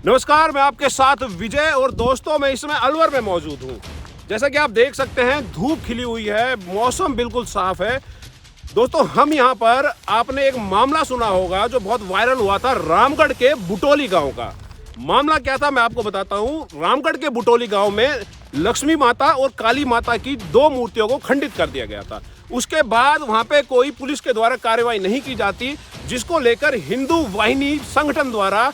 नमस्कार, मैं आपके साथ विजय और दोस्तों मैं इस समय अलवर में मौजूद हूँ। जैसा कि आप देख सकते हैं धूप खिली हुई है, मौसम बिल्कुल साफ है। दोस्तों हम यहाँ पर आपने एक मामला सुना होगा जो बहुत वायरल हुआ था रामगढ़ के बुटोली गांव का। मामला क्या था मैं आपको बताता हूँ। रामगढ़ के बुटोली गांव में लक्ष्मी माता और काली माता की दो मूर्तियों को खंडित कर दिया गया था। उसके बाद वहाँ पे कोई पुलिस के द्वारा कार्रवाई नहीं की जाती, जिसको लेकर हिंदू वाहिनी संगठन द्वारा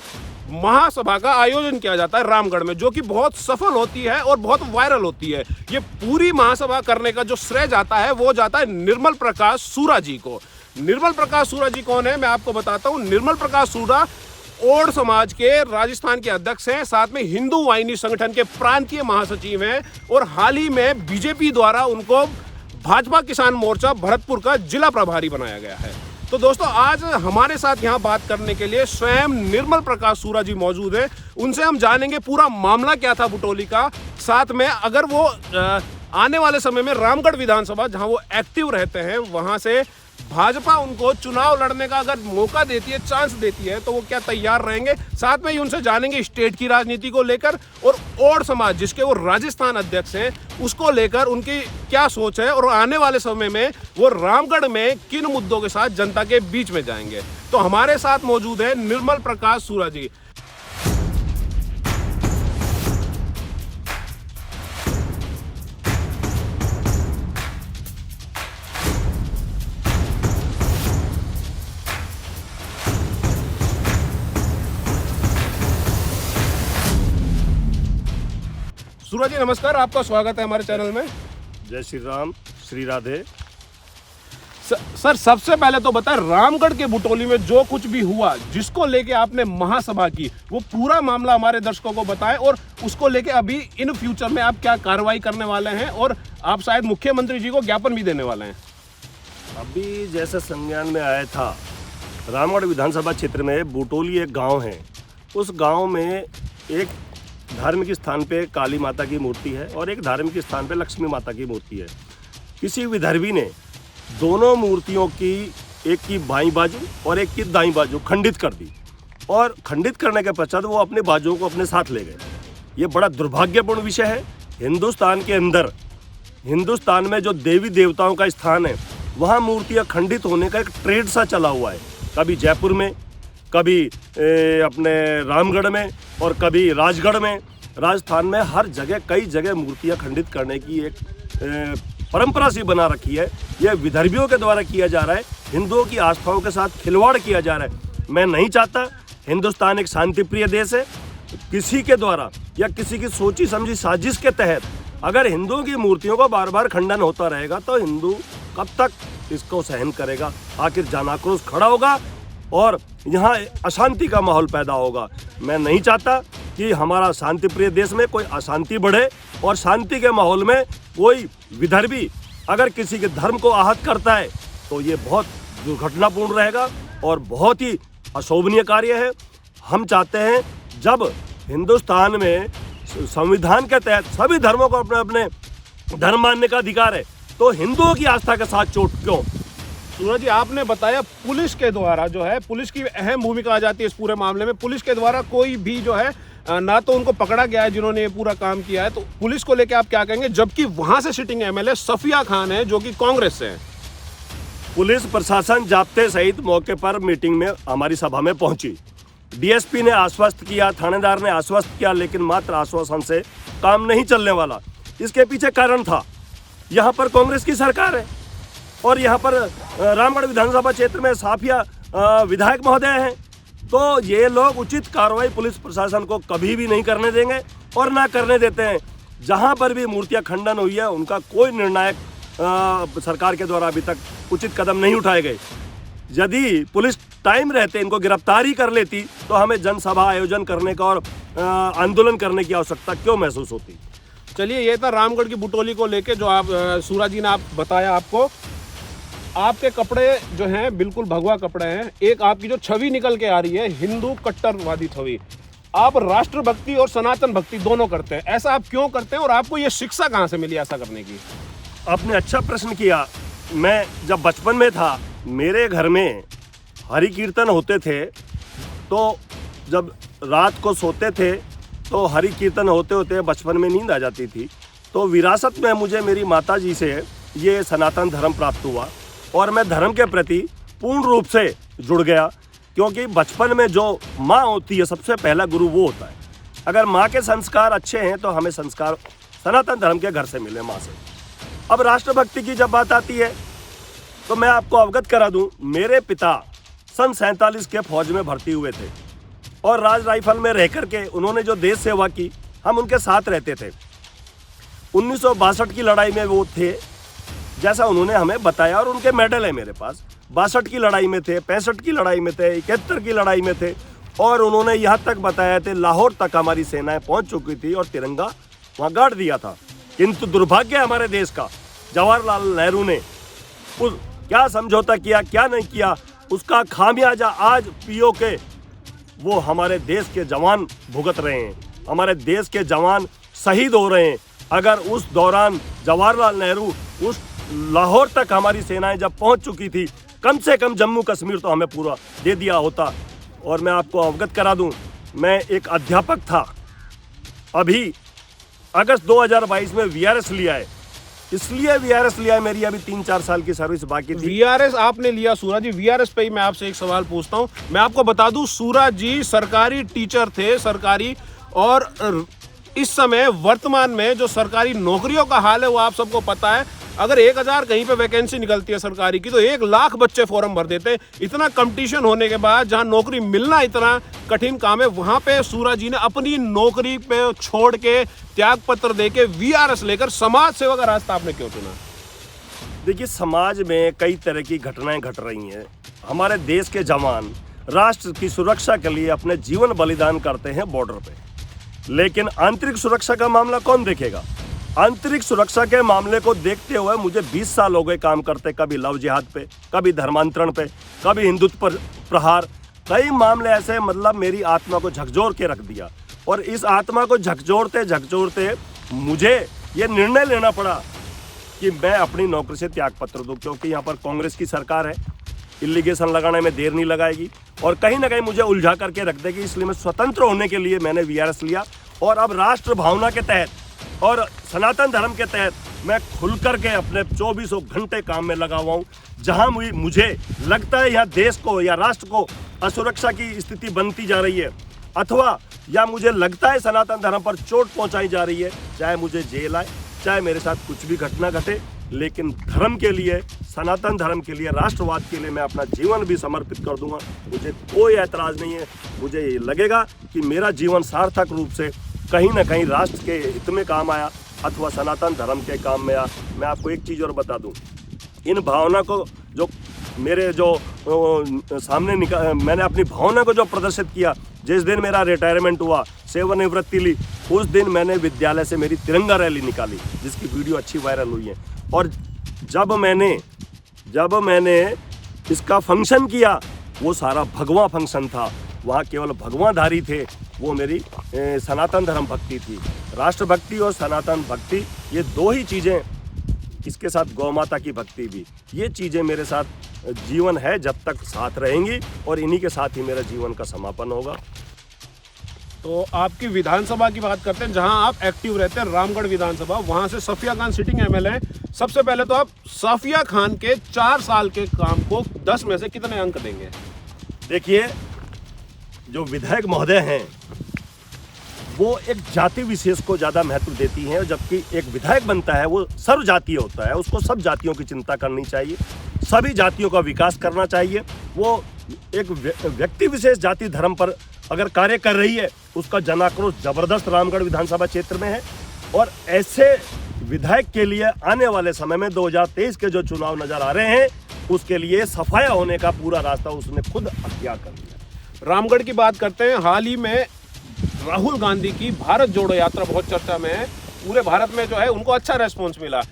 महासभा का आयोजन किया जाता है रामगढ़ में, जो कि बहुत सफल होती है और बहुत वायरल होती है। ये पूरी महासभा करने का जो श्रेय जाता है वो जाता है निर्मल प्रकाश सूरा जी को। निर्मल प्रकाश सूरा जी कौन है मैं आपको बताता हूँ। निर्मल प्रकाश सूरा ओड समाज के राजस्थान के अध्यक्ष हैं, साथ में हिंदू वाहिनी संगठन के प्रांतीय महासचिव हैं और हाल ही में बीजेपी द्वारा उनको भाजपा किसान मोर्चा भरतपुर का जिला प्रभारी बनाया गया है। तो दोस्तों आज हमारे साथ यहाँ बात करने के लिए स्वयं निर्मल प्रकाश सूरा जी मौजूद है। उनसे हम जानेंगे पूरा मामला क्या था बुटोली का, साथ में अगर वो आने वाले समय में रामगढ़ विधानसभा जहाँ वो एक्टिव रहते हैं वहाँ से भाजपा उनको चुनाव लड़ने का अगर मौका देती है, चांस देती है, तो वो क्या तैयार रहेंगे। साथ में ही उनसे जानेंगे स्टेट की राजनीति को लेकर और ओड समाज जिसके वो राजस्थान अध्यक्ष हैं उसको लेकर उनकी क्या सोच है और आने वाले समय में वो रामगढ़ में किन मुद्दों के साथ जनता के बीच में जाएंगे। तो हमारे साथ मौजूद है निर्मल प्रकाश सूरा जी। सूरा जी नमस्कार, आपका स्वागत है हमारे चैनल में। जय श्री राम, श्री राधे। सर सबसे पहले तो बताएं रामगढ़ के बुटोली में जो कुछ भी हुआ जिसको लेके आपने महासभा की वो पूरा मामला हमारे दर्शकों को बताएं और उसको लेके अभी इन फ्यूचर में आप क्या कार्रवाई करने वाले हैं और आप शायद मुख्यमंत्री जी को ज्ञापन भी देने वाले हैं। अभी जैसे संज्ञान में आया था, रामगढ़ विधानसभा क्षेत्र में बुटोली एक गांव है। उस गांव में एक धार्मिक स्थान पे काली माता की मूर्ति है और एक धार्मिक स्थान पे लक्ष्मी माता की मूर्ति है। किसी विदर्भी ने दोनों मूर्तियों की एक की बाईं बाजू और एक की दाईं बाजू खंडित कर दी और खंडित करने के पश्चात वो अपने बाजुओं को अपने साथ ले गए। ये बड़ा दुर्भाग्यपूर्ण विषय है। हिंदुस्तान के अंदर, हिंदुस्तान में जो देवी देवताओं का स्थान है वहाँ मूर्तियाँ खंडित होने का एक ट्रेंड सा चला हुआ है। कभी जयपुर में, कभी अपने रामगढ़ में और कभी राजगढ़ में। राजस्थान में हर जगह कई जगह मूर्तियां खंडित करने की एक परंपरा सी बना रखी है। यह विदर्भियों के द्वारा किया जा रहा है, हिंदुओं की आस्थाओं के साथ खिलवाड़ किया जा रहा है। मैं नहीं चाहता। हिंदुस्तान एक शांति प्रिय देश है। किसी के द्वारा या किसी की सोची समझी साजिश के तहत अगर हिंदुओं की मूर्तियों का बार बार खंडन होता रहेगा तो हिंदू कब तक इसको सहन करेगा। आखिर जन आक्रोश खड़ा होगा और यहाँ अशांति का माहौल पैदा होगा। मैं नहीं चाहता कि हमारा शांति प्रिय देश में कोई अशांति बढ़े और शांति के माहौल में कोई विदर्भी अगर किसी के धर्म को आहत करता है तो ये बहुत दुर्घटनापूर्ण रहेगा और बहुत ही अशोभनीय कार्य है। हम चाहते हैं जब हिंदुस्तान में संविधान के तहत सभी धर्मों को अपने अपने धर्म मानने का अधिकार है, तो हिंदुओं की आस्था के साथ चोट क्यों। सूरा जी आपने बताया पुलिस के द्वारा जो है, पुलिस की अहम भूमिका आ जाती है इस पूरे मामले में। पुलिस के द्वारा कोई भी जो है ना तो उनको पकड़ा गया है जिन्होंने ये पूरा काम किया है, तो पुलिस को लेके आप क्या कहेंगे, जबकि वहां से सिटिंग एमएलए सफिया खान है जो कि कांग्रेस से है। पुलिस प्रशासन जाब्ते सहित मौके पर मीटिंग में हमारी सभा में पहुंची। डीएसपी ने आश्वस्त किया, थानेदार ने आश्वस्त किया, लेकिन मात्र आश्वासन से काम नहीं चलने वाला। इसके पीछे कारण था, यहाँ पर कांग्रेस की सरकार है और यहाँ पर रामगढ़ विधानसभा क्षेत्र में साफिया विधायक महोदय हैं, तो ये लोग उचित कार्रवाई पुलिस प्रशासन को कभी भी नहीं करने देंगे और ना करने देते हैं। जहाँ पर भी मूर्तियाँ खंडन हुई है उनका कोई निर्णायक सरकार के द्वारा अभी तक उचित कदम नहीं उठाए गए। यदि पुलिस टाइम रहते इनको गिरफ्तार ही कर लेती तो हमें जनसभा आयोजन करने का और आंदोलन करने की आवश्यकता क्यों महसूस होती। चलिए ये था रामगढ़ की बुटोली को लेके जो आप सूरा जी ने आप बताया। आपको आपके कपड़े जो हैं बिल्कुल भगवा कपड़े हैं। एक आपकी जो छवि निकल के आ रही है हिंदू कट्टरवादी छवि। आप राष्ट्रभक्ति और सनातन भक्ति दोनों करते हैं, ऐसा आप क्यों करते हैं और आपको ये शिक्षा कहाँ से मिली ऐसा करने की। आपने अच्छा प्रश्न किया। मैं जब बचपन में था मेरे घर में हरि कीर्तन होते थे, तो जब रात को सोते थे तो हरि कीर्तन होते होते बचपन में नींद आ जाती थी। तो विरासत में मुझे मेरी माता जी से ये सनातन धर्म प्राप्त हुआ और मैं धर्म के प्रति पूर्ण रूप से जुड़ गया, क्योंकि बचपन में जो माँ होती है सबसे पहला गुरु वो होता है। अगर माँ के संस्कार अच्छे हैं तो हमें संस्कार सनातन धर्म के घर से मिले, माँ से। अब राष्ट्रभक्ति की जब बात आती है तो मैं आपको अवगत करा दूं, मेरे पिता सन 47 के फौज में भर्ती हुए थे और राज राइफल में रह करके उन्होंने जो देश सेवा की, हम उनके साथ रहते थे। 1962 की लड़ाई में वो थे, जैसा उन्होंने हमें बताया, और उनके मेडल है मेरे पास। 62 की लड़ाई में थे, 65 की लड़ाई में थे, 71 की लड़ाई में थे, और उन्होंने यहाँ तक बताया थे लाहौर तक हमारी सेनाएं पहुँच चुकी थी और तिरंगा वहाँ गाड़ दिया था। किंतु दुर्भाग्य हमारे देश का, जवाहरलाल नेहरू ने उस क्या समझौता किया, क्या नहीं किया, उसका खामियाजा आज पीओके वो हमारे देश के जवान भुगत रहे हैं। हमारे देश के जवान शहीद हो रहे हैं। अगर उस दौरान जवाहरलाल नेहरू उस लाहौर तक हमारी सेनाएं जब पहुंच चुकी थी, कम से कम जम्मू कश्मीर तो हमें पूरा दे दिया होता। और मैं आपको अवगत करा दूं, मैं एक अध्यापक था। अभी अगस्त 2022 में वीआरएस लिया है, इसलिए वीआरएस लिया है, मेरी अभी 3-4 साल की सर्विस बाकी थी। वीआरएस आपने लिया सूरज जी, वीआरएस पे ही मैं आपसे एक सवाल पूछता हूं। मैं आपको बता दूं, सूरज जी सरकारी टीचर थे, सरकारी, और इस समय वर्तमान में जो सरकारी नौकरियों का हाल है वो आप सबको पता है। अगर 1000 कहीं पे वैकेंसी निकलती है सरकारी की तो 1 लाख बच्चे फॉर्म भर देते हैं। इतना कंपटीशन होने के बाद जहां नौकरी मिलना इतना कठिन काम है, वहां पे सूरज जी ने अपनी नौकरी पे छोड़ के, त्याग पत्र देके वीआरएस लेकर समाज सेवा का रास्ता आपने क्यों चुना? देखिए, समाज में कई तरह की घटनाएं घट रही हैं। हमारे देश के जवान राष्ट्र की सुरक्षा के लिए अपने जीवन बलिदान करते हैं बॉर्डर पे, लेकिन आंतरिक सुरक्षा का मामला कौन देखेगा? आंतरिक सुरक्षा के मामले को देखते हुए मुझे 20 साल हो गए काम करते, कभी लव जिहाद पे, कभी धर्मांतरण पे, कभी हिंदुत्व पर प्रहार, कई मामले ऐसे, मतलब मेरी आत्मा को झकझोर के रख दिया। और इस आत्मा को झकझोरते झकझोरते मुझे ये निर्णय लेना पड़ा कि मैं अपनी नौकरी से त्याग पत्र दूं, क्योंकि यहाँ पर कांग्रेस की सरकार है, इलीगेशन लगाने में देर नहीं लगाएगी और कहीं ना कहीं मुझे उलझा करके रख देगी। इसलिए मैं स्वतंत्र होने के लिए मैंने वीआरएस लिया और अब राष्ट्र भावना के तहत और सनातन धर्म के तहत मैं खुल करके अपने 24 घंटे काम में लगा हुआ हूँ। जहाँ मुझे लगता है यहाँ देश को या राष्ट्र को असुरक्षा की स्थिति बनती जा रही है, अथवा या मुझे लगता है सनातन धर्म पर चोट पहुँचाई जा रही है, चाहे मुझे जेल आए, चाहे मेरे साथ कुछ भी घटना घटे, लेकिन धर्म के लिए, सनातन धर्म के लिए, राष्ट्रवाद के लिए मैं अपना जीवन भी समर्पित कर दूंगा। मुझे कोई ऐतराज़ नहीं है। मुझे ये लगेगा कि मेरा जीवन सार्थक रूप से कहीं ना कहीं राष्ट्र के हित में काम आया अथवा सनातन धर्म के काम में आया। मैं आपको एक चीज़ और बता दूं, इन भावना को जो मेरे जो सामने मैंने अपनी भावना को जो प्रदर्शित किया, जिस दिन मेरा रिटायरमेंट हुआ, सेवानिवृत्ति ली, उस दिन मैंने विद्यालय से मेरी तिरंगा रैली निकाली, जिसकी वीडियो अच्छी वायरल हुई है। और जब मैंने इसका फंक्शन किया, वो सारा भगवा फंक्शन था, वहाँ केवल भगवाधारी थे, वो मेरी सनातन धर्म भक्ति थी। राष्ट्र भक्ति और सनातन भक्ति, ये 2 ही चीज़ें, इसके साथ गौ माता की भक्ति भी, ये चीज़ें मेरे साथ जीवन है, जब तक साथ रहेंगी और इन्हीं के साथ ही मेरा जीवन का समापन होगा। तो आपकी विधानसभा की बात करते हैं, जहां आप एक्टिव रहते हैं, रामगढ़ विधानसभा, वहां से सफिया खान सिटिंग एमएलए हैं। सबसे पहले तो आप सफिया खान के 4 साल के काम को 10 में से कितने अंक देंगे? देखिए, जो विधायक महोदय हैं वो एक जाति विशेष को ज़्यादा महत्व देती हैं, जबकि एक विधायक बनता है वो सर्व जातीय होता है, उसको सब जातियों की चिंता करनी चाहिए, सभी जातियों का विकास करना चाहिए। वो एक व्यक्ति विशेष जाति धर्म पर अगर कार्य कर रही है, उसका जनाक्रोश जबरदस्त रामगढ़ विधानसभा क्षेत्र में है। और ऐसे विधायक के लिए आने वाले समय में 2023 के जो चुनाव नजर आ रहे हैं, उसके लिए सफाया होने का पूरा रास्ता उसने खुद अख्तियार कर लिया। रामगढ़ की बात करते हैं, हाल ही में राहुल गांधी की भारत जोड़ो यात्रा बहुत चर्चा में है, पूरे भारत में जो है उनको अच्छा रेस्पॉन्स मिला।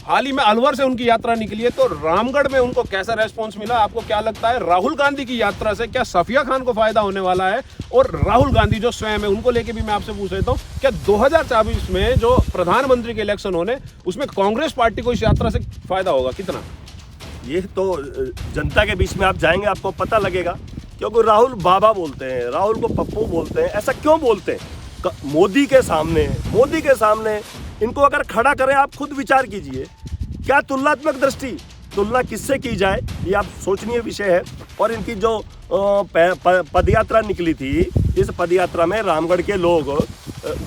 हाल ही में अलवर से उनकी यात्रा निकली है, तो रामगढ़ में उनको कैसा रेस्पॉन्स मिला? आपको क्या लगता है, राहुल गांधी की यात्रा से क्या सफिया खान को फायदा होने वाला है? और राहुल गांधी जो स्वयं है, उनको लेके भी मैं आपसे पूछ लेता हूँ, क्या 2024 में जो प्रधानमंत्री के इलेक्शन होने, उसमें कांग्रेस पार्टी को इस यात्रा से फायदा होगा? कितना? ये तो जनता के बीच में आप जाएंगे, आपको पता लगेगा। क्योंकि राहुल बाबा बोलते हैं, राहुल को पप्पू बोलते हैं। ऐसा क्यों बोलते हैं? मोदी के सामने इनको अगर खड़ा करें, आप खुद विचार कीजिए, क्या तुलनात्मक दृष्टि, तुलना किससे की जाए, ये आप सोचनीय विषय है। और इनकी जो पदयात्रा निकली थी, इस पदयात्रा में रामगढ़ के लोग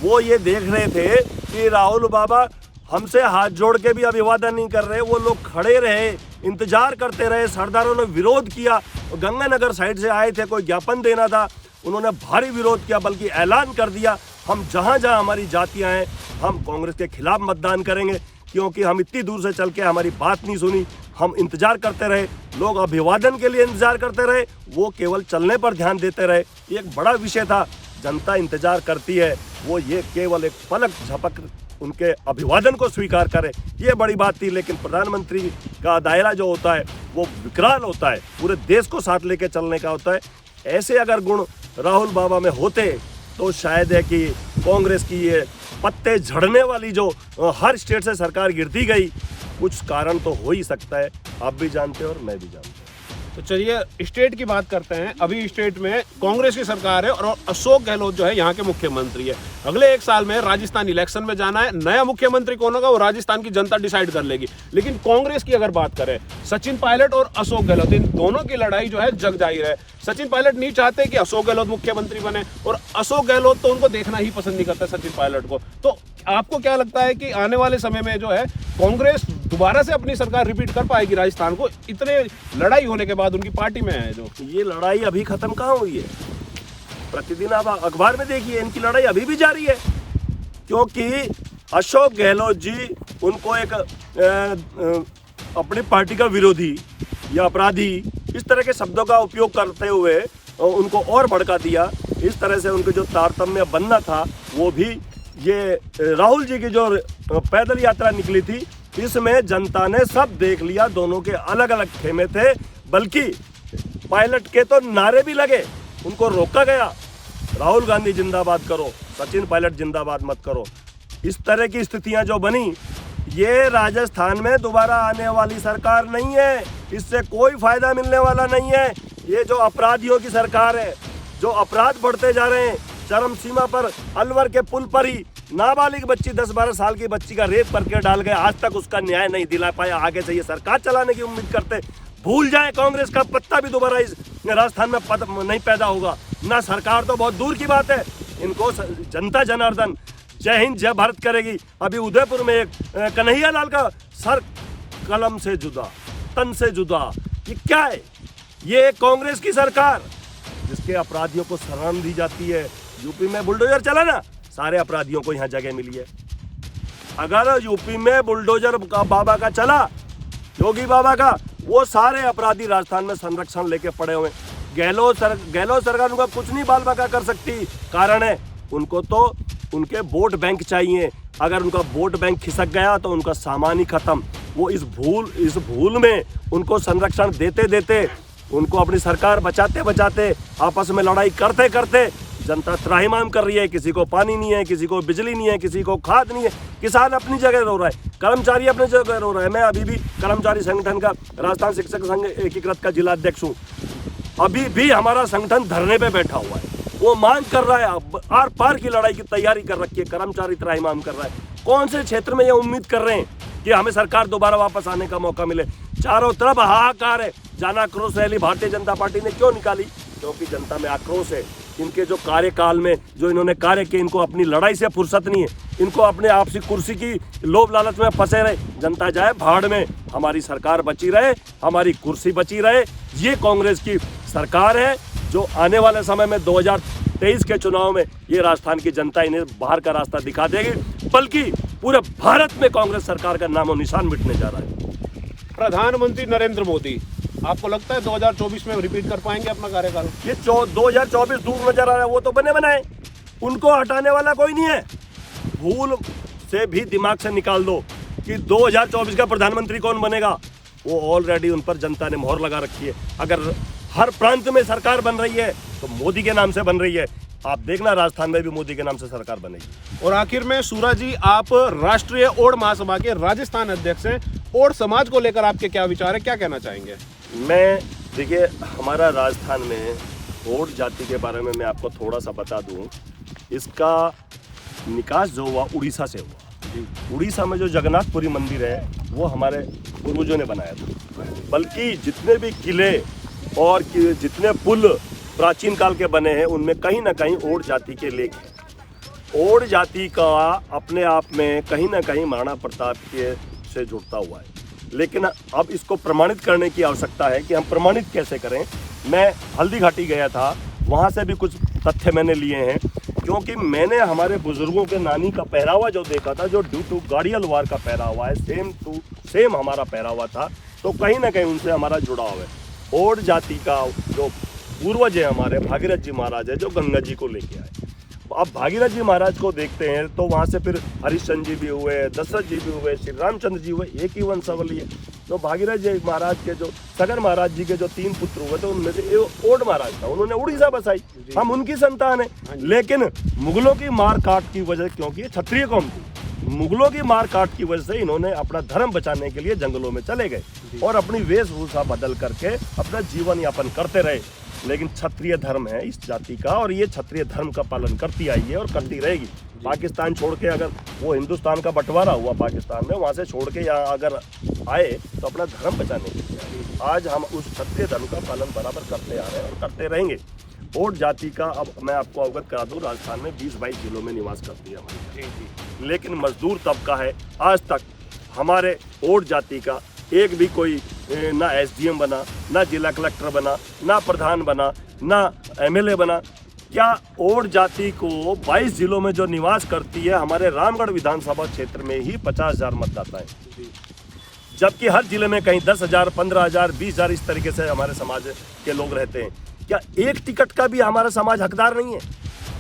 वो ये देख रहे थे कि राहुल बाबा हमसे हाथ जोड़ के भी अभिवादन नहीं कर रहे। वो लोग खड़े रहे, इंतजार करते रहे, सरदारों ने विरोध किया। गंगानगर साइड से आए थे, कोई ज्ञापन देना था, उन्होंने भारी विरोध किया, बल्कि ऐलान कर दिया हम जहाँ जहाँ हमारी जातियाँ हैं हम कांग्रेस के खिलाफ मतदान करेंगे, क्योंकि हम इतनी दूर से चल के हमारी बात नहीं सुनी। हम इंतजार करते रहे, लोग अभिवादन के लिए इंतजार करते रहे, वो केवल चलने पर ध्यान देते रहे। ये एक बड़ा विषय था। जनता इंतजार करती है, वो ये केवल एक पलक झपक उनके अभिवादन को स्वीकार करे, ये बड़ी बात थी। लेकिन प्रधानमंत्री का दायरा जो होता है वो विकराल होता है, पूरे देश को साथ लेके चलने का होता है। ऐसे अगर गुण राहुल बाबा में होते तो शायद है कि कांग्रेस की ये पत्ते झड़ने वाली जो हर स्टेट से सरकार गिरती गई, कुछ कारण तो हो ही सकता है। आप भी जानते हो और मैं भी जानता हूँ। तो चलिए स्टेट की बात करते हैं। अभी स्टेट में कांग्रेस की सरकार है और अशोक गहलोत जो है यहाँ के मुख्यमंत्री है। अगले 1 साल में राजस्थान इलेक्शन में जाना है, नया मुख्यमंत्री कौन होगा वो राजस्थान की जनता डिसाइड कर लेगी। लेकिन कांग्रेस की अगर बात करें, सचिन पायलट और अशोक गहलोत, इन दोनों की लड़ाई जो है जग जाहिर है। सचिन पायलट नहीं चाहते कि अशोक गहलोत मुख्यमंत्री बने, और अशोक गहलोत तो उनको देखना ही पसंद नहीं करता सचिन पायलट को। तो आपको क्या लगता है कि आने वाले समय में जो है कांग्रेस दोबारा से अपनी सरकार रिपीट कर पाएगी राजस्थान को, इतने लड़ाई होने के बाद उनकी पार्टी में है जो? ये लड़ाई अभी खत्म कहाँ हुई है? प्रतिदिन आप अखबार में देखिए, इनकी लड़ाई अभी भी जारी है। क्योंकि अशोक गहलोत जी उनको एक अपनी पार्टी का विरोधी या अपराधी, इस तरह के शब्दों का उपयोग करते हुए उनको और भड़का दिया। इस तरह से उनके जो तारतम्य बनना था वो भी, ये राहुल जी की जो पैदल यात्रा निकली थी, इसमें जनता ने सब देख लिया। दोनों के अलग अलग खेमे थे, बल्कि पायलट के तो नारे भी लगे, उनको रोका गया, राहुल गांधी जिंदाबाद करो, सचिन पायलट जिंदाबाद मत करो। इस तरह की स्थितियां जो बनी, ये राजस्थान में दोबारा आने वाली सरकार नहीं है, इससे कोई फायदा मिलने वाला नहीं है। ये जो अपराधियों की सरकार है, जो अपराध बढ़ते जा रहे हैं चरम सीमा पर। अलवर के पुल पर ही नाबालिग बच्ची, 10-12 साल की बच्ची का रेप करके डाल गए, आज तक उसका न्याय नहीं दिला पाया। आगे से ये सरकार चलाने की उम्मीद करते, भूल जाए, कांग्रेस का पत्ता भी दोबारा इस राजस्थान में नहीं पैदा होगा ना। सरकार तो बहुत दूर की बात है, इनको जनता जनार्दन जय हिंद जय भारत करेगी। अभी उदयपुर में एक कन्हैया लाल का सर कलम से जुदा, तन से जुदा, ये क्या है? ये कांग्रेस की सरकार जिसके अपराधियों को शरण दी जाती है। यूपी में बुलडोजर चला ना, सारे अपराधियों को यहाँ जगह मिली है। अगर यूपी में बुलडोजर का बाबा का चला, योगी बाबा का, वो सारे अपराधी राजस्थान में संरक्षण लेके पड़े हुए। गहलोत सरकार उनका कुछ नहीं बाल बाका कर सकती। कारण है, उनको तो उनके वोट बैंक चाहिए। अगर उनका वोट बैंक खिसक गया तो उनका सामान ही खत्म। वो इस भूल में उनको संरक्षण देते देते, उनको अपनी सरकार बचाते बचाते, आपस में लड़ाई करते करते जनता त्राहिमाम कर रही है। किसी को पानी नहीं है, किसी को बिजली नहीं है, किसी को खाद नहीं है। किसान अपनी जगह रो रहा है, कर्मचारी अपनी जगह रो रहा है। मैं अभी भी कर्मचारी संगठन का, राजस्थान शिक्षक संघ एकीकृत का जिला अध्यक्ष हूँ। अभी भी हमारा संगठन धरने पे बैठा हुआ है। वो मांग कर रहा है, आर पार की लड़ाई की तैयारी कर रखी है। कर्मचारी त्राहिमाम कर रहा है। कौन से क्षेत्र में ये उम्मीद कर रहे हैं कि हमें सरकार दोबारा वापस आने का मौका मिले? चारों तरफ हाहाकार है। जन आक्रोश रैली भारतीय जनता पार्टी ने क्यों निकाली? क्योंकि जनता में आक्रोश है। इनके जो कार्यकाल में जो इन्होंने कार्य किए, इनको अपनी लड़ाई से फुर्सत नहीं है। इनको अपने आपसी कुर्सी की लोभ लालच में फंसे रहे। जनता जाए भाड़ में, हमारी सरकार बची रहे, हमारी कुर्सी बची रहे। ये कांग्रेस की सरकार है जो आने वाले समय में 2023 के चुनाव में ये राजस्थान की जनता इन्हें बाहर का रास्ता दिखा देगी। बल्कि पूरे भारत में कांग्रेस सरकार का नामो निशान मिटने जा रहा है। प्रधानमंत्री नरेंद्र मोदी, आपको लगता है 2024 में रिपीट कर पाएंगे अपना कार्यकाल? ये 2024 दूर नजर आ रहा है। वो तो बने बनाए, उनको हटाने वाला कोई नहीं है। भूल से भी दिमाग से निकाल दो कि 2024 का प्रधानमंत्री कौन बनेगा। वो ऑलरेडी उन पर जनता ने मोहर लगा रखी है। अगर हर प्रांत में सरकार बन रही है तो मोदी के नाम से बन रही है। आप देखना, राजस्थान में भी मोदी के नाम से सरकार बनेगी। और आखिर में सूरा जी, आप राष्ट्रीय ओड महासभा के राजस्थान अध्यक्ष हैं। ओड समाज को लेकर आपके क्या विचार है, क्या कहना चाहेंगे? मैं, देखिए, हमारा राजस्थान में ओड जाति के बारे में मैं आपको थोड़ा सा बता दूं। इसका निकास जो हुआ उड़ीसा से हुआ। उड़ीसा में जो जगन्नाथपुरी मंदिर है वो हमारे पूर्वजों ने बनाया था। बल्कि जितने भी किले और जितने पुल प्राचीन काल के बने हैं उनमें कहीं ना कहीं ओड जाति के लेख हैं। ओड जाति का अपने आप में कहीं ना कहीं महाराणा प्रताप के से जुड़ता हुआ है, लेकिन अब इसको प्रमाणित करने की आवश्यकता है कि हम प्रमाणित कैसे करें। मैं हल्दी घाटी गया था, वहाँ से भी कुछ तथ्य मैंने लिए हैं, क्योंकि मैंने हमारे बुजुर्गों के नानी का पहरावा जो देखा था, जो ड्यू टू गाड़ियल वार का पहरावा है, सेम टू सेम हमारा पहरावा था, तो कहीं ना कहीं उनसे हमारा जुड़ाव है। ओड जाति का जो पूर्वज है हमारे भागीरथ जी महाराज है, जो गंगा जी को लेके आए। अब भागीरथ जी महाराज को देखते हैं तो वहाँ से फिर हरिश्चंद्र जी भी हुए, दशरथ जी भी हुए, श्री रामचंद्र जी हुए, एक ही वंशावली है। तो भागीरथ जी महाराज के जो सगर महाराज जी के जो 3 पुत्र हुए थे उनमें से एक ओड महाराज था, उन्होंने उड़ीसा बसाई। हम उनकी संतान है। लेकिन मुगलों की मार काट की वजह, क्योंकि क्षत्रिय कौम थी, मुगलों की मार काट की वजह से इन्होंने अपना धर्म बचाने के लिए जंगलों में चले गए और अपनी वेशभूषा बदल करके अपना जीवन यापन करते रहे। लेकिन क्षत्रिय धर्म है इस जाति का और ये क्षत्रिय धर्म का पालन करती आई है और करती रहेगी। पाकिस्तान छोड़ के, अगर वो हिंदुस्तान का बंटवारा हुआ पाकिस्तान में, वहाँ से छोड़ के यहाँ अगर आए तो अपना धर्म बचाने के लिए आज हम उस क्षत्रिय धर्म का पालन बराबर करते आ रहे हैं और करते रहेंगे। ओड जाति का अब मैं आपको अवगत करा दूँ, राजस्थान में 20-22 जिलों में निवास करती है हमारी। लेकिन मजदूर तबका है, आज तक हमारे ओड जाति का एक भी कोई ना एसडीएम बना, ना जिला कलेक्टर बना, ना प्रधान बना, ना एमएलए बना। क्या ओड जाति को 22 जिलों में जो निवास करती है, हमारे रामगढ़ विधानसभा क्षेत्र में ही 50,000 मतदाता हैं, जबकि हर जिले में कहीं 10,000, 15,000, 20,000 इस तरीके से हमारे समाज के लोग रहते हैं। क्या एक टिकट का भी हमारा समाज हकदार नहीं है?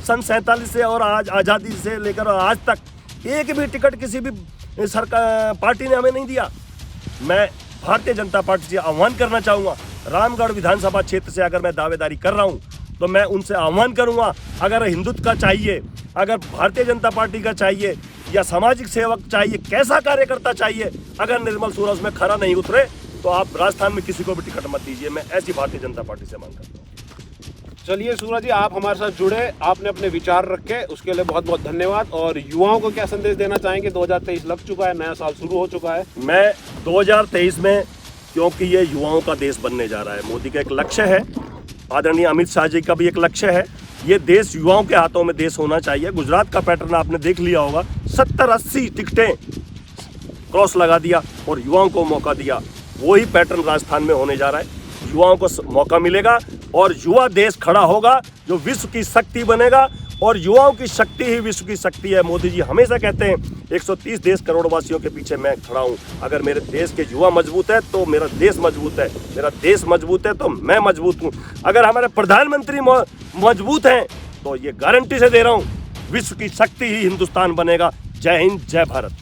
सन 47 से और आज आज़ादी से लेकर आज तक एक भी टिकट किसी भी सरकार पार्टी ने हमें नहीं दिया। मैं भारतीय जनता पार्टी से आह्वान करना चाहूँगा, रामगढ़ विधानसभा क्षेत्र से अगर मैं दावेदारी कर रहा हूँ तो मैं उनसे आह्वान करूँगा, अगर हिंदुत्व का चाहिए, अगर भारतीय जनता पार्टी का चाहिए या सामाजिक सेवक चाहिए, कैसा कार्यकर्ता चाहिए, अगर निर्मल सूरज में खरा नहीं उतरे तो आप राजस्थान में किसी को भी टिकट मत दीजिए। मैं ऐसी भारतीय जनता पार्टी से मांग करता हूँ। चलिए सूरज जी, आप हमारे साथ जुड़े, आपने अपने विचार रखे, उसके लिए बहुत बहुत धन्यवाद। और युवाओं को क्या संदेश देना चाहेंगे? 2023 लग चुका है, नया साल शुरू हो चुका है। मैं 2023 में, क्योंकि ये युवाओं का देश बनने जा रहा है, मोदी का एक लक्ष्य है, आदरणीय अमित शाह जी का भी एक लक्ष्य है, ये देश युवाओं के हाथों में देश होना चाहिए। गुजरात का पैटर्न आपने देख लिया होगा, 70-80 टिकटें क्रॉस लगा दिया और युवाओं को मौका दिया। वही पैटर्न राजस्थान में होने जा रहा है। युवाओं को मौका मिलेगा और युवा देश खड़ा होगा जो विश्व की शक्ति बनेगा, और युवाओं की शक्ति ही विश्व की शक्ति है। मोदी जी हमेशा कहते हैं 130 देश करोड़ वासियों के पीछे मैं खड़ा हूँ। अगर मेरे देश के युवा मजबूत है तो मेरा देश मजबूत है, मेरा देश मजबूत है तो मैं मजबूत हूँ। अगर हमारे प्रधानमंत्री मजबूत हैं तो ये गारंटी से दे रहा हूँ, विश्व की शक्ति ही हिंदुस्तान बनेगा। जय हिंद, जय भारत।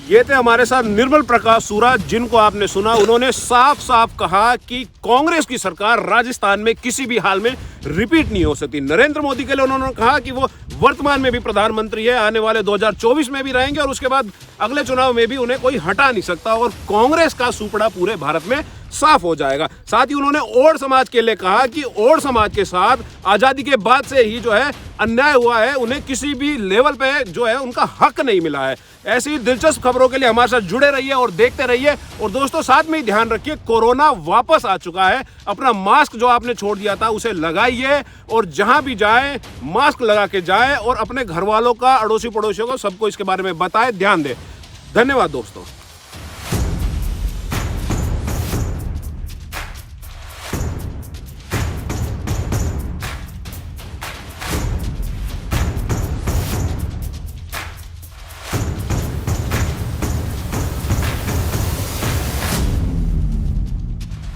ये थे हमारे साथ निर्मल प्रकाश सूरज, जिनको आपने सुना। उन्होंने साफ साफ कहा कि कांग्रेस की सरकार राजस्थान में किसी भी हाल में रिपीट नहीं हो सकती। नरेंद्र मोदी के लिए उन्होंने कहा कि वो वर्तमान में भी प्रधानमंत्री है, आने वाले 2024 में भी रहेंगे और उसके बाद अगले चुनाव में भी उन्हें कोई हटा नहीं सकता और कांग्रेस का सुपड़ा पूरे भारत में साफ हो जाएगा। साथ ही उन्होंने ओड समाज के लिए कहा कि ओड समाज के साथ आज़ादी के बाद से ही जो है अन्याय हुआ है, उन्हें किसी भी लेवल पे जो है उनका हक नहीं मिला है। ऐसी दिलचस्प खबरों के लिए हमारे साथ जुड़े रहिए और देखते रहिए। और दोस्तों, साथ में ही ध्यान रखिए, कोरोना वापस आ चुका है। अपना मास्क जो आपने छोड़ दिया था उसे लगाइए और जहां भी जाएं मास्क लगा के जाएं और अपने घर वालों का, अड़ोसी पड़ोसियों को, सबको इसके बारे में बताएं, ध्यान दें। धन्यवाद दोस्तों।